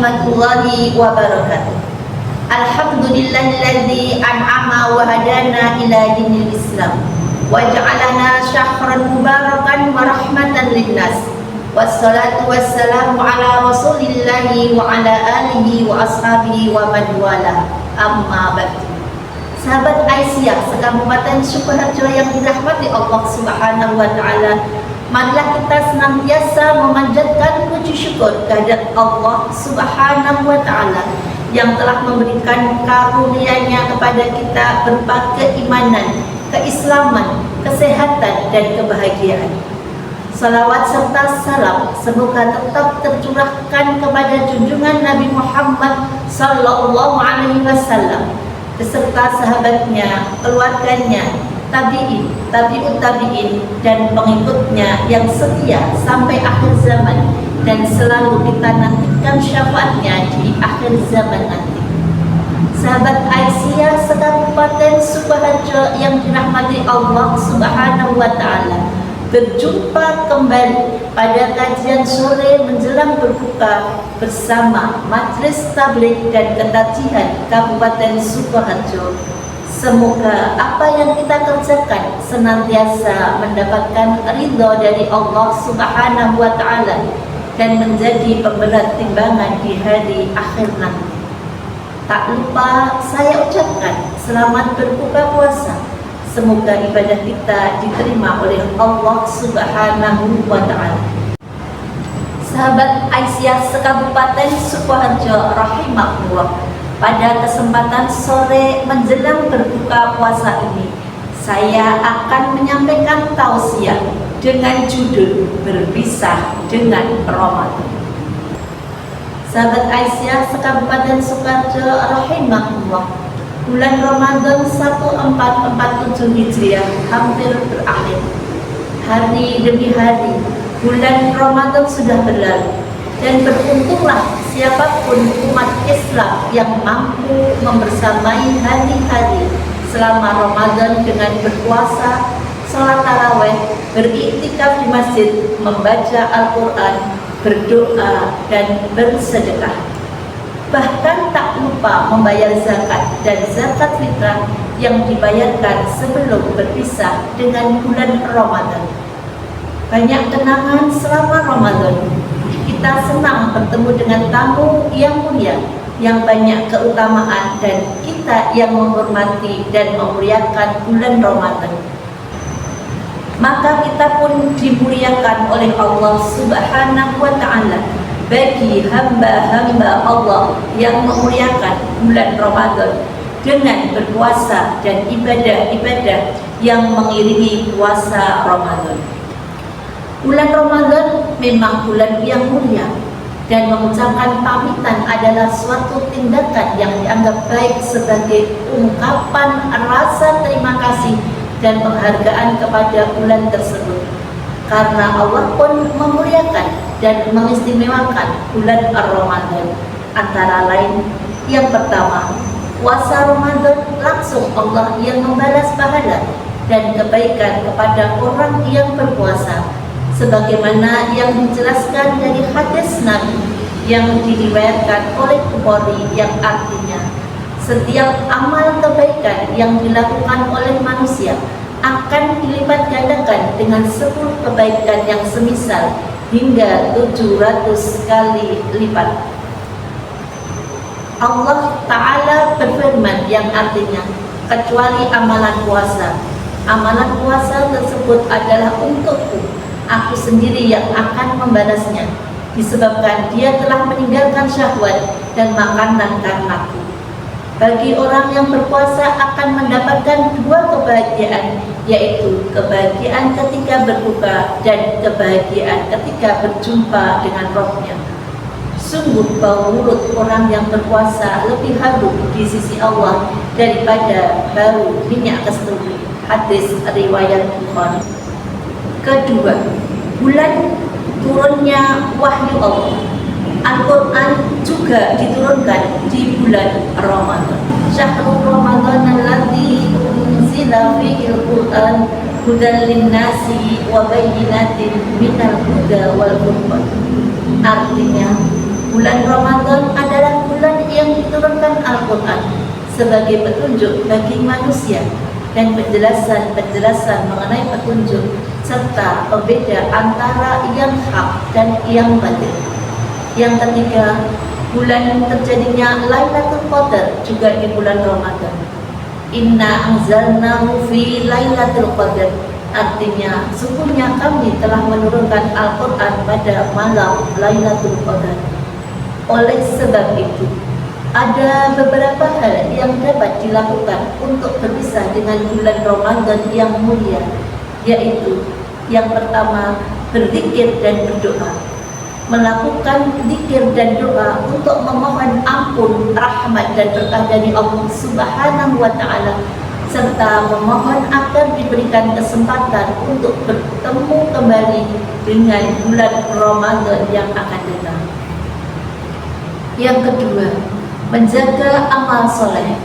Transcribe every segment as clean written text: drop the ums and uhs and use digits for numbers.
warahmatullahi wabarakatuh. Alhamdulillahilladzi an'ama wa hadana ila dinil Islam wa ja'alana syahran mubarakan wa rahmatan linnas. Wassalatu wassalamu ala rasulillahi wa ala alihi wa ashabihi wa man wala. Amma ba'du. Sahabat Aisyah sekabupaten Sukoharjo yang dirahmati Allah Subhanahu wa taala, marilah kita senantiasa memanjatkan puji syukur kehadirat Allah Subhanahu wa taala yang telah memberikan karunia-Nya kepada kita berupa keimanan, keislaman, kesehatan dan kebahagiaan. Salawat serta salam semoga tetap tercurahkan kepada junjungan Nabi Muhammad sallallahu alaihi wasallam beserta sahabatnya, keluarganya, tabi'in, tabi'ut tabi'in dan pengikutnya yang setia sampai akhir zaman dan selalu kita nantikan syafaatnya di akhir zaman nanti. Sahabat Aisyah sekabupaten Sukoharjo yang dirahmati Allah Subhanahu wa taala, berjumpa kembali pada kajian sore menjelang berbuka bersama Majelis Tabligh dan Ketajihan Kabupaten Sukoharjo. Semoga apa yang kita kerjakan senantiasa mendapatkan ridho dari Allah Subhanahu wa taala dan menjadi pemberat timbangan di hari akhir nanti. Tak lupa saya ucapkan selamat berbuka puasa. Semoga ibadah kita diterima oleh Allah Subhanahu wa taala. Sahabat Aisyah sekabupaten Sukoharjo rahimahullah, pada kesempatan sore menjelang berbuka puasa ini, saya akan menyampaikan tausiah dengan judul Berpisah dengan Ramadan. Sahabat Aisyah sekabupaten Sukoharjo rahimahullah, bulan Ramadan 1447 Hijriah hampir berakhir. Hari demi hari bulan Ramadan sudah berlalu, dan beruntunglah siapapun umat Islam yang mampu membersamai hari-hari selama Ramadan dengan berpuasa, sholat tarawih, beriktikaf di masjid, membaca Al-Quran, berdoa dan bersedekah. Bahkan tak lupa membayar zakat dan zakat fitrah yang dibayarkan sebelum berpisah dengan bulan Ramadan. Banyak kenangan selama Ramadan. Kita senang bertemu dengan tamu yang mulia, yang banyak keutamaan, dan kita yang menghormati dan memuliakan bulan Ramadan. Maka kita pun dimuliakan oleh Allah Subhanahu wa taala bagi hamba-hamba Allah yang memuliakan bulan Ramadan dengan berpuasa dan ibadah-ibadah yang mengiringi puasa Ramadan. Bulan Ramadan memang bulan yang mulia, dan mengucapkan pamitan adalah suatu tindakan yang dianggap baik sebagai ungkapan rasa terima kasih dan penghargaan kepada bulan tersebut. Karena Allah pun memuliakan dan mengistimewakan bulan Ramadan. Antara lain, yang pertama, puasa Ramadan langsung Allah yang membalas pahala dan kebaikan kepada orang yang berpuasa, sebagaimana yang dijelaskan dari hadis Nabi yang diriwayatkan oleh Bukhari yang artinya, setiap amal kebaikan yang dilakukan oleh manusia akan dilipat gandakan dengan 10 kebaikan yang semisal hingga 700 kali lipat. Allah Ta'ala berfirman yang artinya, kecuali amalan puasa. Amalan puasa tersebut adalah untukku, aku sendiri yang akan membalasnya, disebabkan dia telah meninggalkan syahwat dan makanan karenaku. Bagi orang yang berpuasa akan mendapatkan 2 kebahagiaan, yaitu kebahagiaan ketika berbuka dan kebahagiaan ketika berjumpa dengan Rohnya. Sungguh bau mulut orang yang berpuasa lebih harum di sisi Allah daripada bau minyak kasturi. Hadis riwayat Bukhari. Kedua, bulan turunnya wahyu Allah. Al-Quran juga diturunkan di bulan Ramadan. Syahrul Ramadan alladzi unzila fihil Qur'an hudan linnasi wa bayyinatin minal huda wal furqan. Artinya, bulan Ramadan Al-Quran sebagai petunjuk bagi manusia dan penjelasan mengenai petunjuk serta pembeda antara yang hak dan yang batil. Yang ketiga, bulan terjadinya Lailatul Qadar juga di bulan Ramadan. Inna anzalnahu fi Lailatul Qadar, artinya sungguhnya kami telah menurunkan Al-Quran pada malam Lailatul Qadar. Oleh sebab itu, ada beberapa hal yang dapat dilakukan untuk berpisah dengan bulan Ramadan yang mulia, yaitu yang pertama, berzikir dan berdoa. Melakukan zikir dan doa untuk memohon ampun, rahmat dan berkah dari Allah Subhanahu wa Ta'ala, serta memohon agar diberikan kesempatan untuk bertemu kembali dengan bulan Ramadan yang akan datang. Yang kedua, menjaga amal soleh,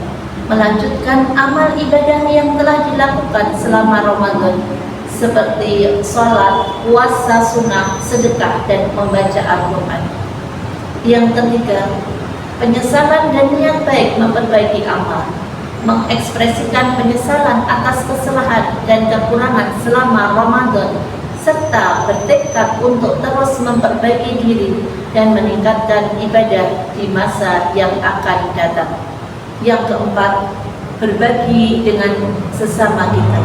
melanjutkan amal ibadah yang telah dilakukan selama Ramadan, seperti sholat, puasa sunnah, sedekah, dan membaca Al-Quran. Yang ketiga, penyesalan dan niat baik memperbaiki amal, mengekspresikan penyesalan atas kesalahan dan kekurangan selama Ramadan, serta bertekad untuk terus memperbaiki diri dan meningkatkan ibadah di masa yang akan datang. Yang keempat, berbagi dengan sesama kita,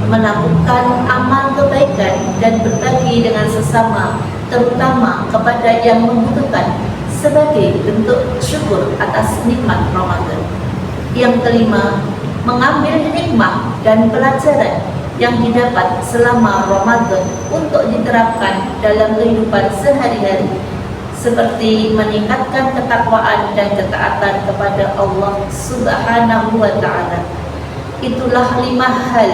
melakukan amal kebaikan dan berbagi dengan sesama, terutama kepada yang membutuhkan, sebagai bentuk syukur atas nikmat Ramadan. Yang kelima, mengambil hikmah dan pelajaran yang didapat selama Ramadan untuk diterapkan dalam kehidupan sehari-hari, seperti meningkatkan ketakwaan dan ketaatan kepada Allah Subhanahu wa Ta'ala. Itulah 5 hal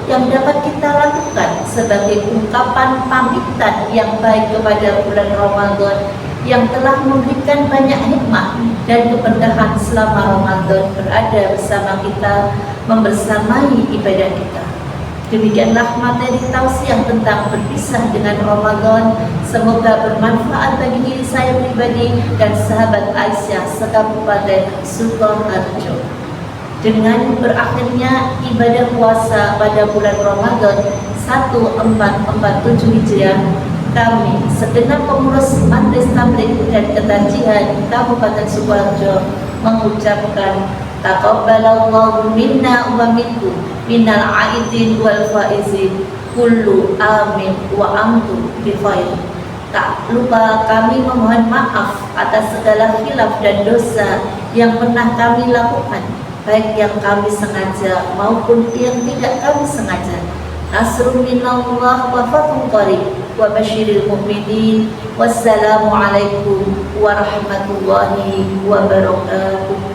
yang dapat kita lakukan sebagai ungkapan pamitan yang baik kepada bulan Ramadan yang telah memberikan banyak hikmah dan keberkahan selama Ramadan berada bersama kita, membersamai ibadah kita. Demikianlah materi tausiah tentang berpisah dengan Ramadan. Semoga bermanfaat bagi diri saya pribadi dan sahabat Aisyah sekabupaten Sukoharjo. Dengan berakhirnya ibadah puasa pada bulan Ramadan 1447 Hijriah, kami segenap pengurus Majelis Tabligh dan Ketajihan Kabupaten Sukoharjo mengucapkan taqabbalallahu minna wa minkum minal aidin wal faizin kullu amin wa antum bi khair. Tak lupa kami memohon maaf atas segala khilaf dan dosa yang pernah kami lakukan, baik yang kami sengaja maupun yang tidak kami sengaja. Nasrun minallah wa fathun qarib wa basyiril mu'minin. Wassalamualaikum warahmatullahi wabarakatuh.